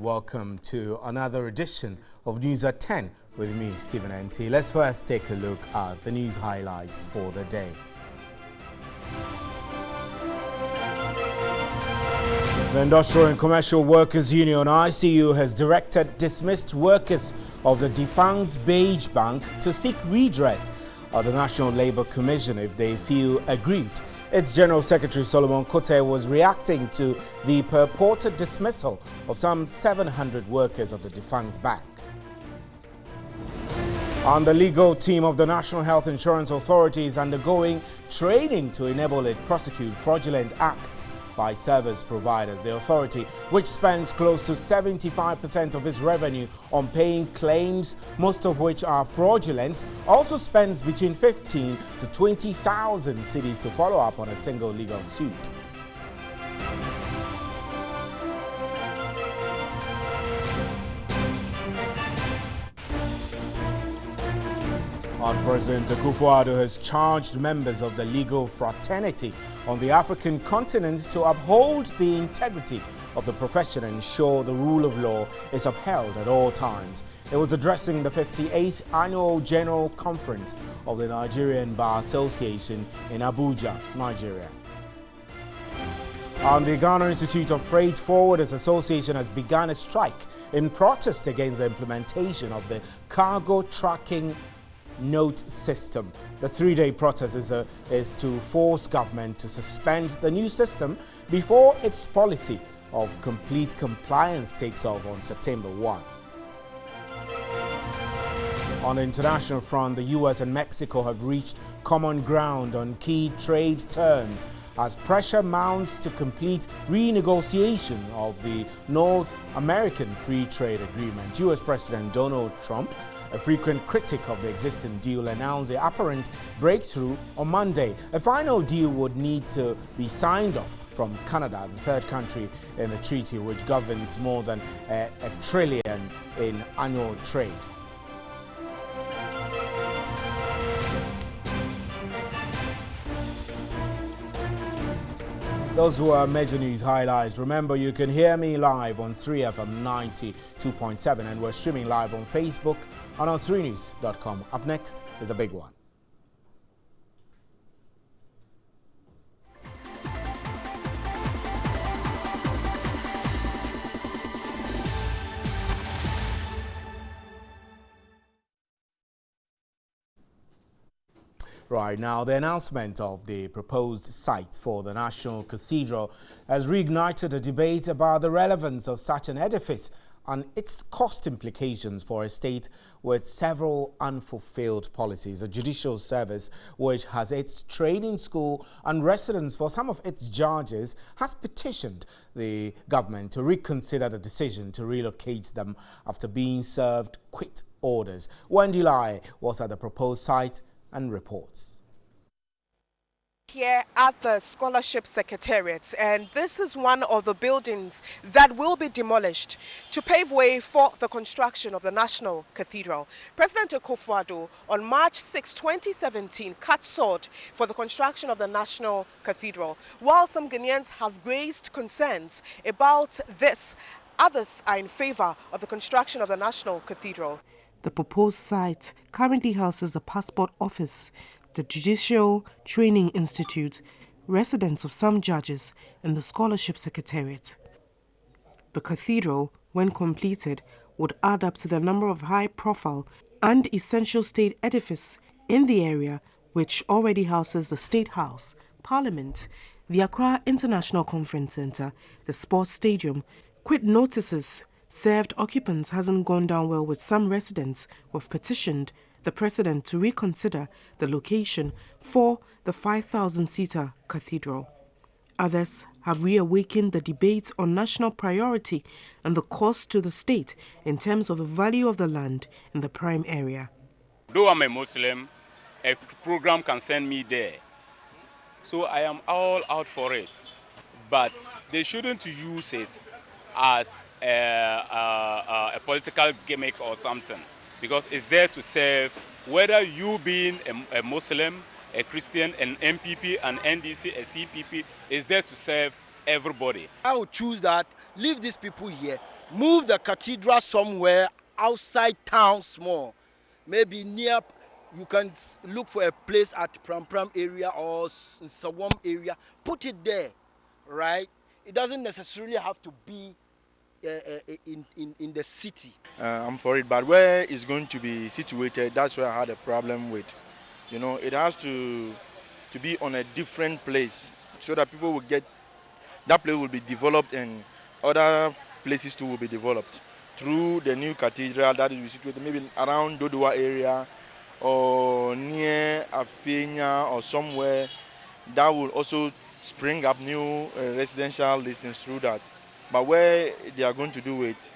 welcome to another edition of NEWSAT10 with me, Stephen NT. Let's first take a look at the news highlights for the day. The Industrial and Commercial Workers Union, ICU, has directed dismissed workers of the defunct Beige Bank to seek redress at the National Labour Commission if they feel aggrieved. Its General Secretary Solomon Kote was reacting to the purported dismissal of some 700 workers of the defunct bank. And the legal team of the National Health Insurance Authority is undergoing training to enable it prosecute fraudulent acts by service providers. The authority, which spends close to 75% of its revenue on paying claims, most of which are fraudulent, also spends between 15 to 20,000 cedis to follow up on a single legal suit. And President Akufo-Addo has charged members of the legal fraternity on the African continent to uphold the integrity of the profession and ensure the rule of law is upheld at all times. It was addressing the 58th Annual General Conference of the Nigerian Bar Association in Abuja, Nigeria. And the Ghana Institute of Freight Forwarders Association has begun a strike in protest against the implementation of the cargo tracking note system. The three-day protest is to force government to suspend the new system before its policy of complete compliance takes off on September 1. On the international front, the US and Mexico have reached common ground on key trade terms as pressure mounts to complete renegotiation of the North American Free Trade Agreement. US President Donald Trump, a frequent critic of the existing deal, announced the apparent breakthrough on Monday. A final deal would need to be signed off from Canada, the third country in the treaty, which governs more than $1 trillion in annual trade. Those were major news highlights. Remember, you can hear me live on 3FM 92.7 and we're streaming live on Facebook and on 3news.com. Up next is a big one. Right now, the announcement of the proposed site for the National Cathedral has reignited a debate about the relevance of such an edifice and its cost implications for a state with several unfulfilled policies. A judicial service which has its training school and residence for some of its judges has petitioned the government to reconsider the decision to relocate them after being served quit orders. Wendy Lai was at the proposed site and reports. Here at the Scholarship Secretariat, and this is one of the buildings that will be demolished to pave way for the construction of the National Cathedral. President Akufo-Addo on March 6, 2017 cut sword for the construction of the National Cathedral. While some Ghanaians have raised concerns about this, others are in favor of the construction of the National Cathedral. The proposed site currently houses the Passport Office, the Judicial Training Institute, residence of some judges, and the Scholarship Secretariat. The cathedral, when completed, would add up to the number of high-profile and essential state edifices in the area, which already houses the State House, Parliament, the Accra International Conference Centre, the Sports Stadium. Quit notices served occupants hasn't gone down well with some residents who have petitioned the president to reconsider the location for the 5,000-seater cathedral. Others have reawakened the debate on national priority and the cost to the state in terms of the value of the land in the prime area. Though I'm a Muslim, a program can send me there. So I am all out for it. But they shouldn't use it as a political gimmick or something, because it's there to serve, whether you being a Muslim, a Christian, an MPP, an NDC, a CPP, is there to serve everybody. I would choose that, leave these people here, move the cathedral somewhere outside town small, maybe near. You can look for a place at Pram Pram area or in Sawam area, put it there, right? It doesn't necessarily have to be in the city. I'm for it, but where it's going to be situated, that's where I had a problem with. You know, it has to be on a different place so that people will get, that place will be developed and other places too will be developed through the new cathedral that is situated maybe around Dodua area or near Afenya or somewhere. That will also spring up new residential listings through that. But where they are going to do it,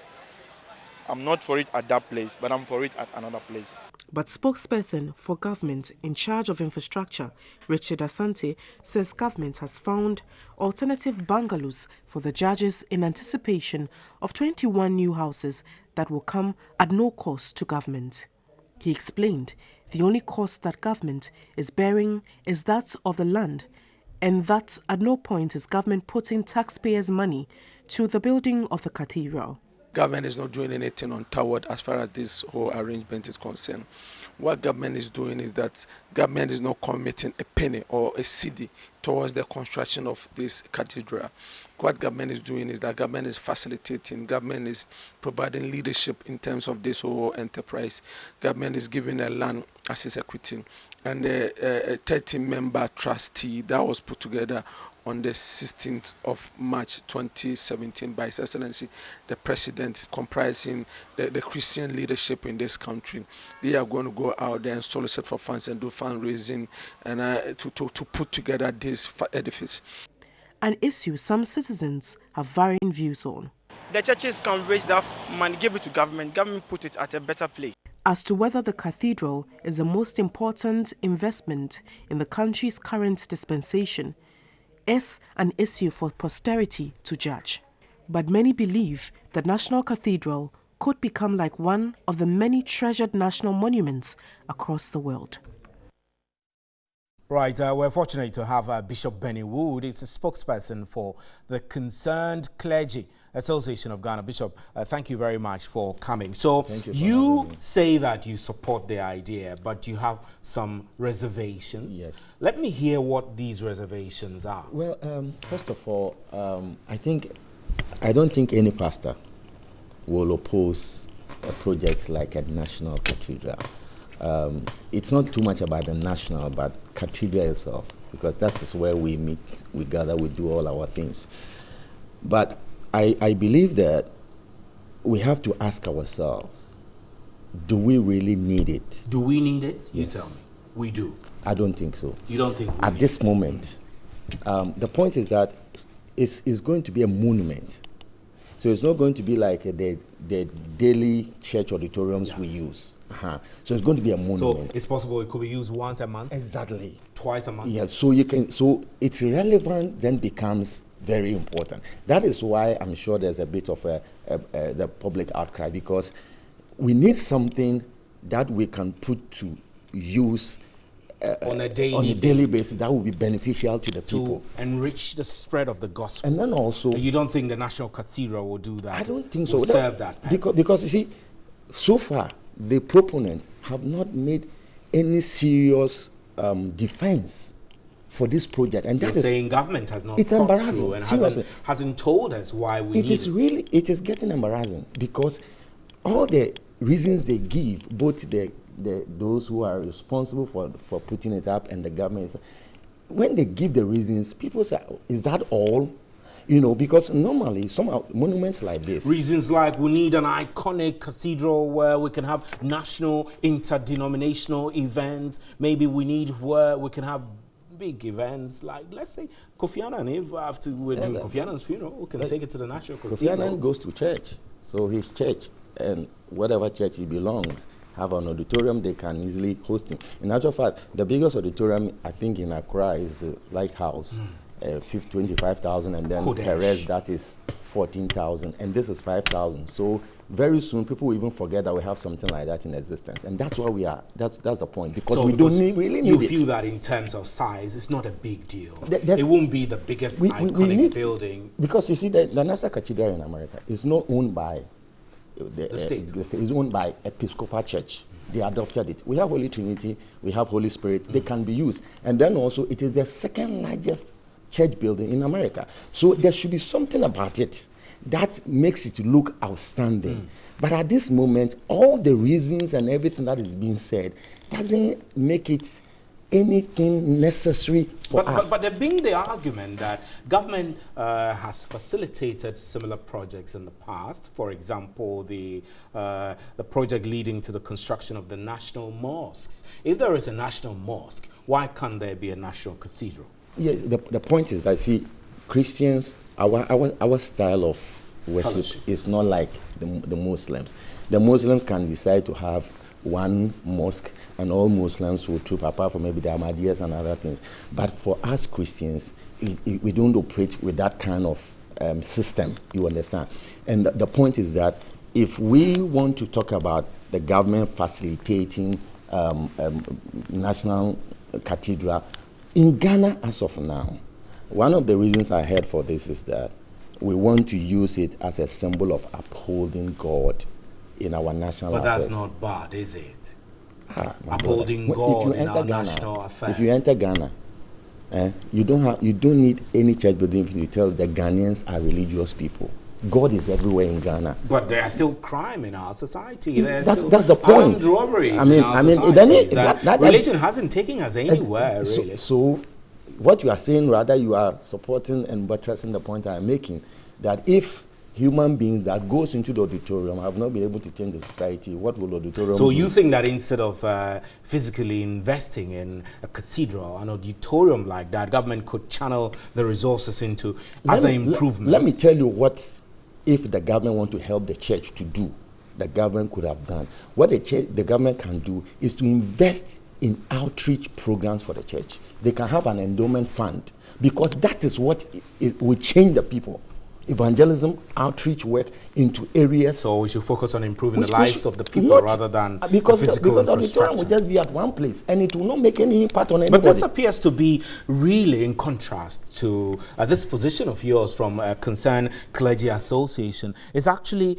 I'm not for it at that place, but I'm for it at another place. But spokesperson for government in charge of infrastructure, Richard Asante, says government has found alternative bungalows for the judges in anticipation of 21 new houses that will come at no cost to government. He explained the only cost that government is bearing is that of the land, and that at no point is government putting taxpayers' money to the building of the cathedral. Government is not doing anything untoward as far as this whole arrangement is concerned. What government is doing is that government is not committing a penny or a cedi towards the construction of this cathedral. What government is doing is that government is facilitating, government is providing leadership in terms of this whole enterprise. Government is giving a land as its equity. And a 30-member trustee that was put together on the 16th of March 2017 by His Excellency the President, comprising the Christian leadership in this country. They are going to go out there and solicit for funds and do fundraising and to put together this edifice. An issue some citizens have varying views on. The churches can raise that money, give it to government, government put it at a better place. As to whether the cathedral is the most important investment in the country's current dispensation is an issue for posterity to judge. But many believe the National Cathedral could become like one of the many treasured national monuments across the world. Right, we're fortunate to have Bishop Benny Wood. It's a spokesperson for the Concerned Clergy Association of Ghana. Bishop, thank you very much for coming. So you say that you support the idea, but you have some reservations. Yes. Let me hear what these reservations are. Well, first of all, I don't think any pastor will oppose a project like a national cathedral. It's not too much about the national, but cathedral itself, because that is where we meet, we gather, we do all our things. But I believe that we have to ask ourselves, do we really need it? Do we need it? You Yes. tell me. We do. I don't think so. You don't think we At need this it? moment, the point is that it's going to be a monument. So it's not going to be like the daily church auditoriums we use. So it's going to be a monument. So it's possible it could be used once a month? Exactly. Twice a month? Yeah, so its relevance then becomes very important. That is why I'm sure there's a bit of the public outcry, because we need something that we can put to use on a daily basis that will be beneficial to the people. To enrich the spread of the gospel. And then also... You don't think the National Cathedral will do that? I don't think so. Will serve that purpose? Because you see, so far, the proponents have not made any serious defense for this project. And You're that is saying government has not it's thought embarrassing, through and seriously. hasn't told us why we need it. It is getting embarrassing, because all the reasons they give, both those who are responsible for putting it up and the government, when they give the reasons, people say, is that all? You know, because normally some monuments like this... Reasons like we need an iconic cathedral where we can have national interdenominational events. Maybe we need where we can have big events like, let's say, Kofi Annan. If after we're doing Kofi Annan's funeral, we can take it to the National Cathedral. Kofi Annan goes to church, so his church and whatever church he belongs have an auditorium, they can easily host him. In actual fact, the biggest auditorium, I think, in Accra is Lighthouse, 25,000, and then the rest, that is 14,000, and this is 5,000. So very soon people will even forget that we have something like that in existence, and that's why we are. That's the point, because so we because don't really need you it. feel that in terms of size, it's not a big deal. It won't be the biggest iconic building. Because you see, the National Cathedral in America is not owned by the state. It's owned by Episcopal Church. They adopted it. We have Holy Trinity, we have Holy Spirit. They can be used, and then also it is the second largest church building in America. So there should be something about it that makes it look outstanding. But at this moment, all the reasons and everything that is being said doesn't make it anything necessary for us. But there being the argument that government has facilitated similar projects in the past. For example, the project leading to the construction of the national mosques. If there is a national mosque, why can't there be a national cathedral? Yes, the point is that, see, Christians, our style of worship is not like the Muslims. The Muslims can decide to have one mosque and all Muslims will troop, apart from maybe the Ahmadiyas and other things. But for us Christians, we don't operate with that kind of system, you understand? And the point is that if we want to talk about the government facilitating national cathedral, in Ghana as of now, one of the reasons I heard for this is that we want to use it as a symbol of upholding God in our national affairs. But that's not bad, is it? Upholding God in our national affairs. If you enter Ghana, you don't need any church building if you tell the Ghanaians are religious people. God is everywhere in Ghana. But there are still crime in our society. That's the point. Armed robberies religion hasn't taken us anywhere, really. So what you are saying, rather, you are supporting and buttressing the point I am making, that if human beings that goes into the auditorium have not been able to change the society, what will auditorium So do? you think that instead of physically investing in a cathedral, an auditorium like that, government could channel the resources into other improvements? Let me tell you what, if the government want to help the church to do, the government could have done. What the government can do is to invest in outreach programs for the church. They can have an endowment fund, because that is what will change the people. Evangelism, outreach work into areas. So we should focus on improving the lives of the people rather than because physical the auditorium will just be at one place and it will not make any impact on anybody. But this appears to be really in contrast to this position of yours from Concerned Clergy Association. Is actually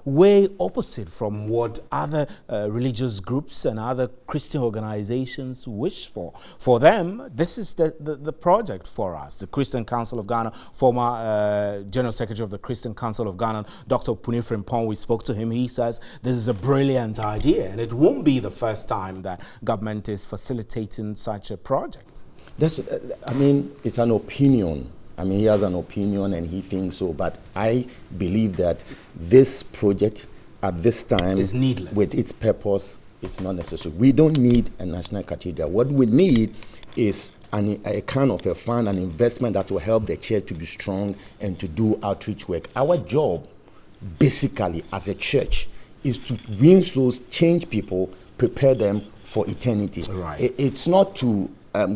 way opposite from what other religious groups and other Christian organizations wish for. For them, this is the project for us. The Christian Council of Ghana, former General Secretary of the Christian Council of Ghana, Dr. Punifrim Pong, we spoke to him. He says this is a brilliant idea, and it won't be the first time that government is facilitating such a project. I mean, it's an opinion. I mean, he has an opinion and he thinks so, but I believe that this project at this time is needless. With its purpose, it's not necessary. We don't need a national cathedral. What we need is a kind of a fund, an investment that will help the church to be strong and to do outreach work. Our job, basically, as a church, is to win souls, change people, prepare them for eternity. Right. It's not to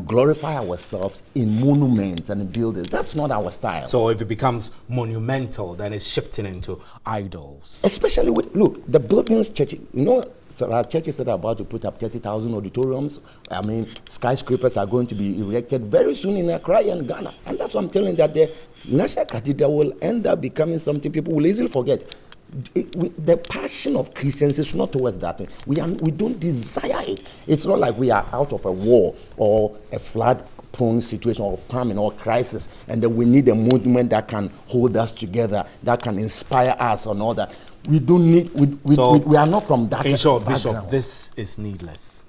glorify ourselves in monuments and buildings. That's not our style. So if it becomes monumental, then it's shifting into idols. Especially with, look, the buildings, church, you know, so our churches that are about to put up 30,000 auditoriums. I mean, skyscrapers are going to be erected very soon in Accra and Ghana. And that's what I'm telling you, that the National Cathedral will end up becoming something people will easily forget. The passion of Christians is not towards that thing. We don't desire it. It's not like we are out of a war or a flood-prone situation or famine or crisis, and then we need a movement that can hold us together, that can inspire us and all that. We don't need. We are not from that. In short, Bishop, this is needless.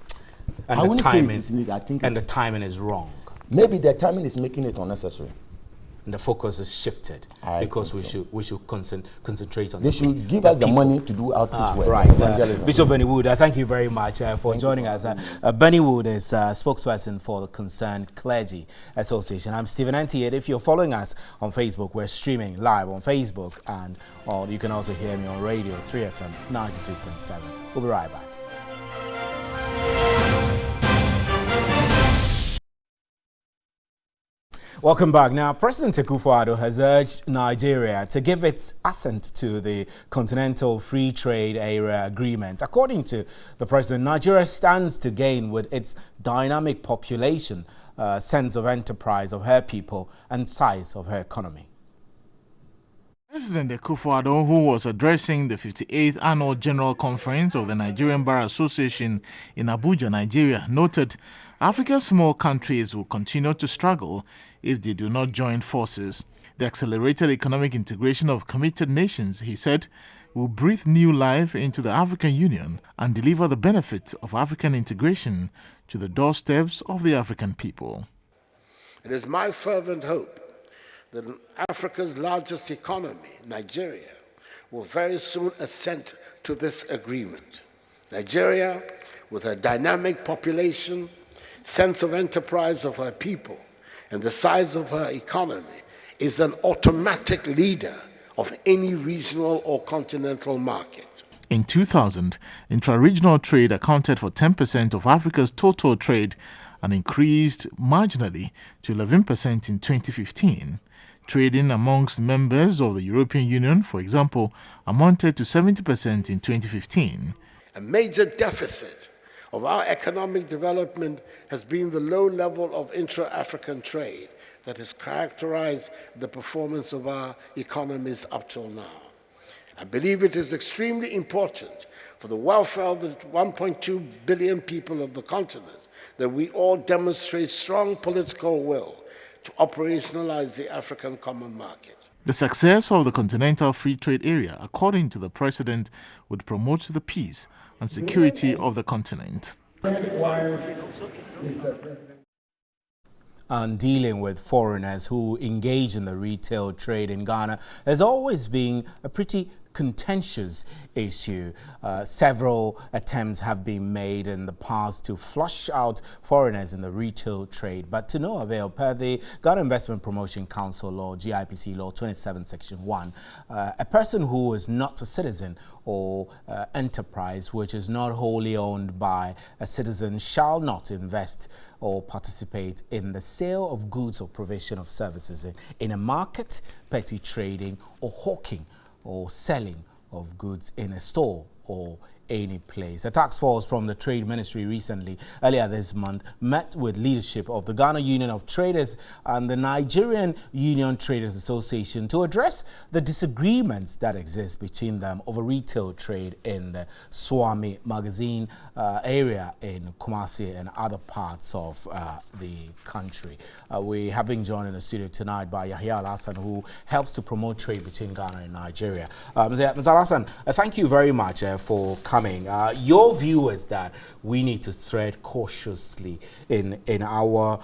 And I wouldn't say it is needless. I think the timing is wrong. Maybe the timing is making it unnecessary. And the focus is shifted because we should concentrate on. They should give us the money to do outreach work. Right, Bishop Benny Wood, thank you very much for joining us. Benny Wood is spokesperson for the Concerned Clergy Association. I'm Stephen Antier. If you're following us on Facebook, we're streaming live on Facebook, and you can also hear me on radio 3FM 92.7. We'll be right back. Welcome back. Now, President Akufo-Addo has urged Nigeria to give its assent to the Continental Free Trade Area Agreement. According to the president, Nigeria stands to gain with its dynamic population, sense of enterprise of her people, and size of her economy. President Akufo-Addo, who was addressing the 58th Annual General Conference of the Nigerian Bar Association in Abuja, Nigeria, noted Africa's small countries will continue to struggle if they do not join forces. The accelerated economic integration of committed nations, he said, will breathe new life into the African Union and deliver the benefits of African integration to the doorsteps of the African people. It is my fervent hope that Africa's largest economy, Nigeria, will very soon assent to this agreement. Nigeria, with a dynamic population, sense of enterprise of her people, and the size of her economy, is an automatic leader of any regional or continental market. In 2000, intra-regional trade accounted for 10% of Africa's total trade and increased marginally to 11% in 2015. Trading amongst members of the European Union, for example, amounted to 70% in 2015. A major deficit of our economic development has been the low level of intra-African trade that has characterized the performance of our economies up till now. I believe it is extremely important for the welfare of the 1.2 billion people of the continent that we all demonstrate strong political will to operationalize the African common market. The success of the Continental Free Trade Area, according to the President, would promote the peace and security of the continent. And dealing with foreigners who engage in the retail trade in Ghana has always been a pretty contentious issue. Several attempts have been made in the past to flush out foreigners in the retail trade, but to no avail. Per the Ghana Investment Promotion Council Law, GIPC Law 27, Section 1, a person who is not a citizen or enterprise which is not wholly owned by a citizen shall not invest or participate in the sale of goods or provision of services in a market, petty trading, or hawking or selling of goods in a store or any place. A task force from the Trade Ministry recently, earlier this month, met with leadership of the Ghana Union of Traders and the Nigerian Union Traders Association to address the disagreements that exist between them over retail trade in the Swami Magazine area in Kumasi and other parts of the country. We have been joined in the studio tonight by Yahya Al-Hassan, who helps to promote trade between Ghana and Nigeria. Mr. Al-Hassan, thank you very much for coming. Your view is that we need to tread cautiously in our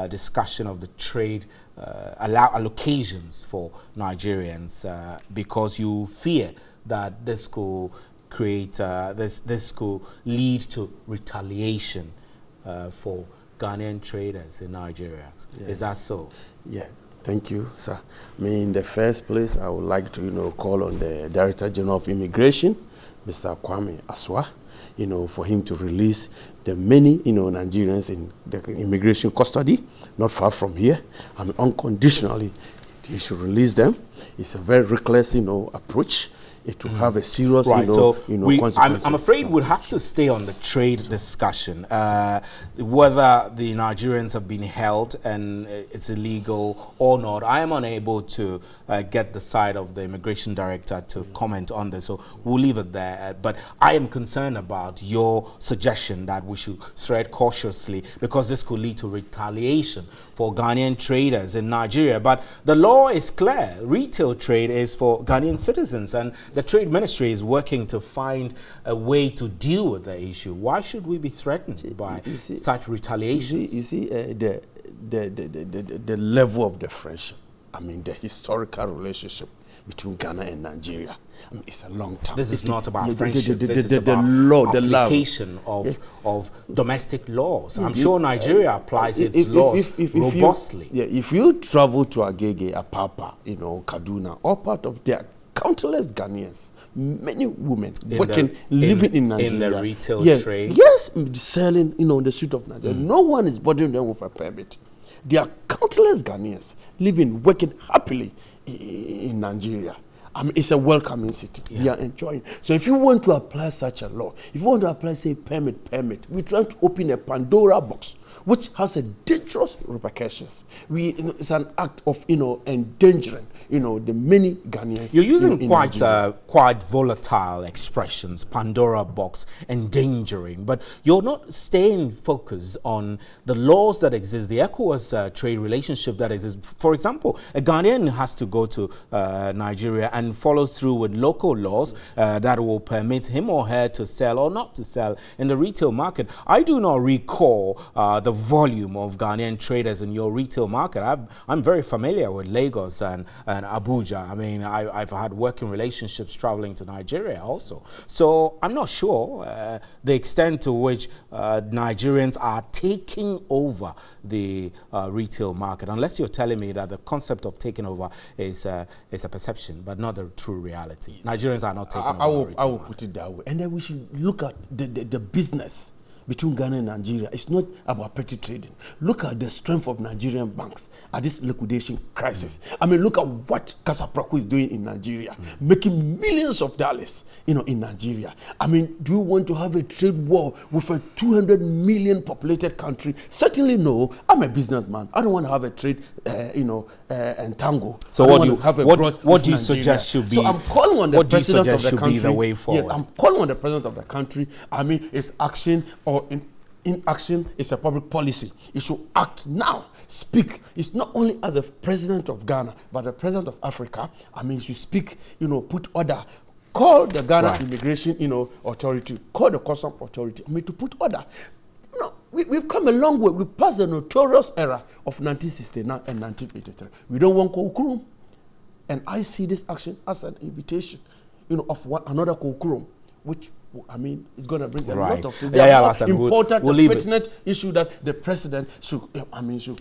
discussion of the trade allocations for Nigerians because you fear that this could create this could lead to retaliation for Ghanaian traders in Nigeria. Yeah. Is that so? Yeah. Thank you, sir. In the first place, I would like to, call on the Director General of Immigration, Mr. Kwame Aswa, for him to release the many, Nigerians in the immigration custody, not far from here. Unconditionally, he should release them. It's a very reckless, approach. It will have a serious, consequences. I'm afraid we'll have to stay on the trade discussion, whether the Nigerians have been held and it's illegal or not. I am unable to get the side of the immigration director to comment on this, so we'll leave it there. But I am concerned about your suggestion that we should tread cautiously because this could lead to retaliation for Ghanaian traders in Nigeria. But the law is clear. Retail trade is for Ghanaian citizens, and the Trade Ministry is working to find a way to deal with the issue. Why should we be threatened by such retaliations? You see, the level of the friendship, the historical relationship between Ghana and Nigeria, it's a long time. This is not about friendship. This is about application of domestic laws. I'm sure Nigeria applies its laws robustly. If you travel to Agege, Apapa, Kaduna, all part of their countless Ghanaians, many women living in Nigeria. In the retail trade? Yes, selling, on the street of Nigeria. No one is bothering them with a permit. There are countless Ghanaians living, working happily in Nigeria. I mean, it's a welcoming city. Yeah. We are enjoying. So if you want to apply such a law, if you want to apply, say, permit, we're trying to open a Pandora box, which has a dangerous repercussions. It's an act of, endangering, the many Ghanaians. You're using quite volatile expressions, Pandora box, endangering, but you're not staying focused on the laws that exist, the ECOWAS trade relationship that exists. For example, a Ghanaian has to go to Nigeria and follows through with local laws that will permit him or her to sell or not to sell in the retail market. I do not recall the volume of Ghanaian traders in your retail market. I'm very familiar with Lagos and Abuja. I mean, I've had working relationships traveling to Nigeria also. So I'm not sure the extent to which Nigerians are taking over the retail market, unless you're telling me that the concept of taking over is a perception, but not a true reality. Nigerians are not taking over. I will put it that way. And then we should look at the business between Ghana and Nigeria. It's not about petty trading. Look at the strength of Nigerian banks at this liquidation crisis. I mean, look at what Kasaprako is doing in Nigeria, making millions of dollars, in Nigeria. I mean, do you want to have a trade war with a 200 million populated country? Certainly no. I'm a businessman. I don't want to have a trade, entangle. So what do you suggest should be? So I'm calling on the president of the country. Be the way forward? Yes, I'm calling on the president of the country. I mean, it's action or inaction is a public policy. It should act now, speak. It's not only as a president of Ghana, but the president of Africa. I mean, you should speak, put order. Call the Ghana Immigration, Authority. Call the Custom Authority. I mean, to put order. We've come a long way. We passed the notorious era of 1969 and 1983. We don't want Kokurum. And I see this action as an invitation, of another Kokurum, which I mean, it's going to bring a lot of things. Important, pertinent issue that the president should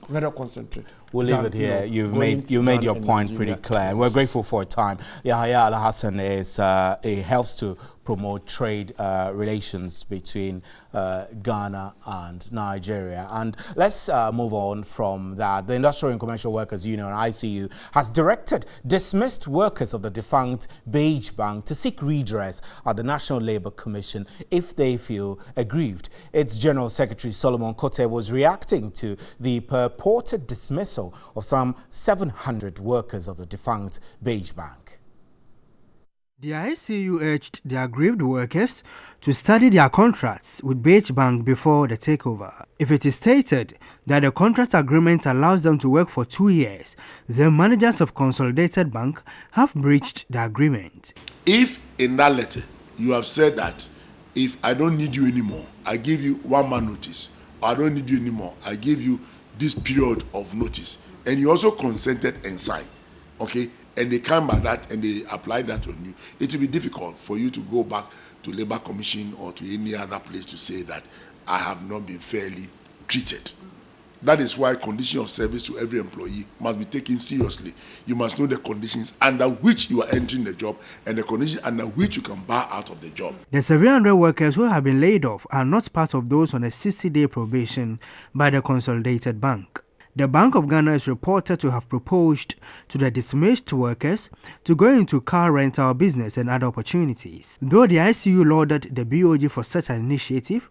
rather concentrate. We'll leave it here. You've made your point pretty clear. And we're grateful for your time. Yahya Al-Hassan helps to promote trade relations between Ghana and Nigeria. And let's move on from that. The Industrial and Commercial Workers Union, ICU, has directed dismissed workers of the defunct Beige Bank to seek redress at the National Labour Commission if they feel aggrieved. Its General Secretary Solomon Kote was reacting to the purported dismissal of some 700 workers of the defunct Beige Bank. The ICU urged the aggrieved workers to study their contracts with Beige Bank before the takeover. If it is stated that the contract agreement allows them to work for 2 years, the managers of Consolidated Bank have breached the agreement. If in that letter you have said that if I don't need you anymore, I give you 1 month notice, or I don't need you anymore, I give you this period of notice, and you also consented and signed, okay, and they come by that and they apply that on you, it will be difficult for you to go back to Labour Commission or to any other place to say that I have not been fairly treated. That is why condition of service to every employee must be taken seriously. You must know the conditions under which you are entering the job and the conditions under which you can bar out of the job. The 700 workers who have been laid off are not part of those on a 60-day probation by the Consolidated Bank. The Bank of Ghana is reported to have proposed to the dismissed workers to go into car rental business and other opportunities. Though the ICU lauded the BOG for such an initiative,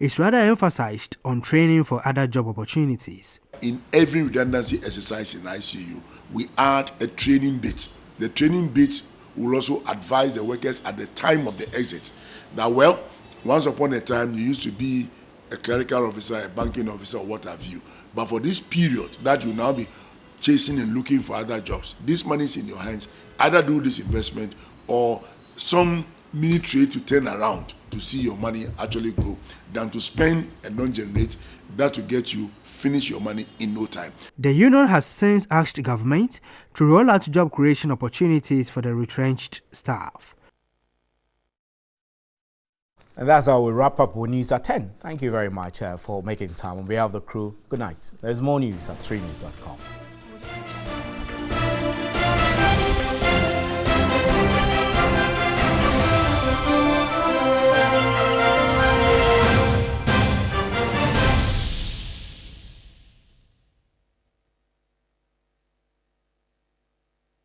it's rather emphasized on training for other job opportunities. In every redundancy exercise in ICU, we add a training bit. The training bit will also advise the workers at the time of the exit. Now, well, once upon a time, you used to be a clerical officer, a banking officer, or what have you. But for this period that you now be chasing and looking for other jobs, this money is in your hands. Either do this investment or some mini trade to turn around to see your money actually grow than to spend and not generate. That will get you finish your money in no time. The union has since asked the government to roll out job creation opportunities for the retrenched staff. And that's how we wrap up with News at 10. Thank you very much for making time. On behalf of the crew, good night. There's more news at 3news.com.